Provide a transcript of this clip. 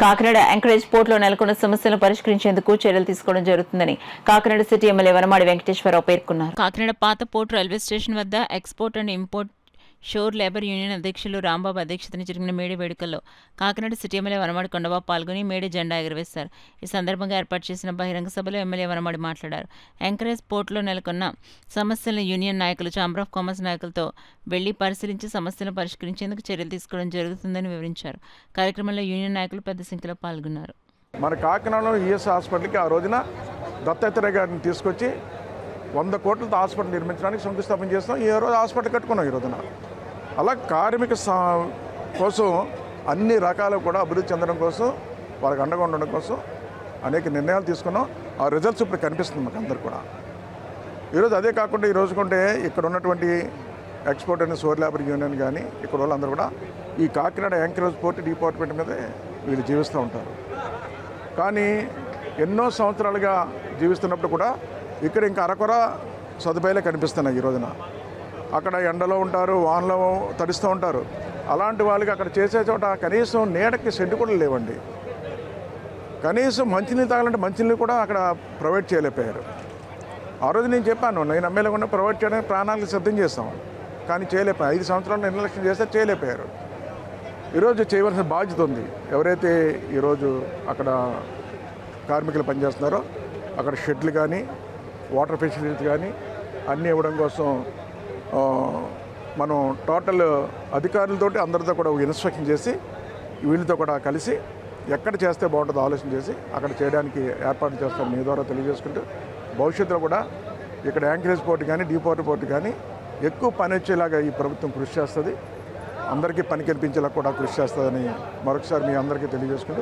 Kakinada anchorage పోర్టులో నెలకొన్న సమస్యలను పరిష్కరించేందుకు చర్యలు తీసుకోవడం జరుగుతుందని కాకినాడ సిటీ ఎమ్మెల్యే వనమాడి వెంకటేశ్వరరావు పేర్కొన్నారు. కాకినాడ పాత పోర్టు రైల్వే స్టేషన్ వద్ద export and import shore labour union అధ్యక్షులు రాంబాబు అధ్యక్షతన జరిగిన మేడే వేడుకల్లో కాకినాడ సిటీ ఎమ్మెల్యే వనమాడి కొండబాబు పాల్గొని మేడే జెండా ఎగురవేశారు. ఈ సందర్భంగా ఏర్పాటు చేసిన బహిరంగ సభలో ఎమ్మెల్యే వనమాడి మాట్లాడారు. యాంకరేజ్ పోర్టులో నెలకొన్న సమస్యలను యూనియన్ నాయకులు, ఛాంబర్ ఆఫ్ కామర్స్ నాయకులతో వెళ్లి పరిశీలించి సమస్యలను పరిష్కరించేందుకు చర్యలు తీసుకోవడం జరుగుతుందని వివరించారు. కార్యక్రమంలో యూనియన్ నాయకులు పెద్ద సంఖ్యలో పాల్గొన్నారు. మన కాకినాడలో ఈఎస్ హాస్పిటల్కి ఆ రోజున దత్తాత్రేయ గారిని తీసుకొచ్చి 100 కోట్లతో హాస్పిటల్ నిర్మించడానికి శంకుస్థాపన చేస్తాం. ఈ రోజు హాస్పిటల్ కట్టుకున్నాం. ఈ రోజున అలా కార్మిక కోసం అన్ని రకాలు కూడా అభివృద్ధి చెందడం కోసం, వాళ్ళకి అండగా ఉండడం కోసం అనేక నిర్ణయాలు తీసుకున్నాం. ఆ రిజల్ట్స్ ఇప్పుడు కనిపిస్తుంది మాకు అందరు కూడా. ఈరోజు అదే కాకుండా ఈ రోజు కొంటే ఇక్కడ ఉన్నటువంటి export and shore labour union కానీ ఇక్కడ వాళ్ళందరూ కూడా ఈ కాకినాడ యాంకరేజ్ పోర్ట్ డిపార్ట్మెంట్ మీదే వీళ్ళు జీవిస్తూ ఉంటారు. కానీ ఎన్నో సంవత్సరాలుగా జీవిస్తున్నప్పుడు కూడా ఇక్కడ ఇంకా అరకొర సదుపాయాలే కనిపిస్తున్నాయి. ఈ రోజున అక్కడ ఎండలో ఉంటారు, వానలో తడుస్తూ ఉంటారు. అలాంటి వాళ్ళకి అక్కడ చేసే చోట కనీసం నీడకి సెంటు కూడా లేవండి. కనీసం మంచినీళ్ళు తాగాలంటే మంచినీళ్ళు కూడా అక్కడ ప్రొవైడ్ చేయలేకపోయారు. ఆ రోజు నేను చెప్పాను, నేను ఎమ్మెల్యే కూడా ప్రొవైడ్ చేయడానికి ప్రాణాలకు సిద్ధం చేస్తాం, కానీ చేయలేకపోయారు. 5 సంవత్సరాలు నిర్లక్ష్యం చేస్తే చేయలేకపోయారు. ఈరోజు చేయవలసిన బాధ్యత ఉంది. ఎవరైతే ఈరోజు అక్కడ కార్మికులు పనిచేస్తున్నారో అక్కడ షెడ్లు కానీ వాటర్ ఫెసిలిటీస్ కానీ అన్నీ ఇవ్వడం కోసం మనం టోటల్ అధికారులతోటి అందరితో కూడా ఇన్స్ట్రక్షన్ చేసి వీళ్ళతో కూడా కలిసి ఎక్కడ చేస్తే బాగుంటుందో ఆలోచన చేసి అక్కడ చేయడానికి ఏర్పాటు చేస్తాను. మీ ద్వారా తెలియజేసుకుంటూ భవిష్యత్తులో కూడా ఇక్కడ యాంకరేజ్ పోర్ట్ కానీ డీపోర్ట్ పోర్ట్ కానీ ఎక్కువ పని వచ్చేలాగా ఈ ప్రభుత్వం కృషి చేస్తుంది. అందరికీ పని కల్పించేలా కూడా కృషి చేస్తుందని మరొకసారి మీ అందరికీ తెలియజేసుకుంటూ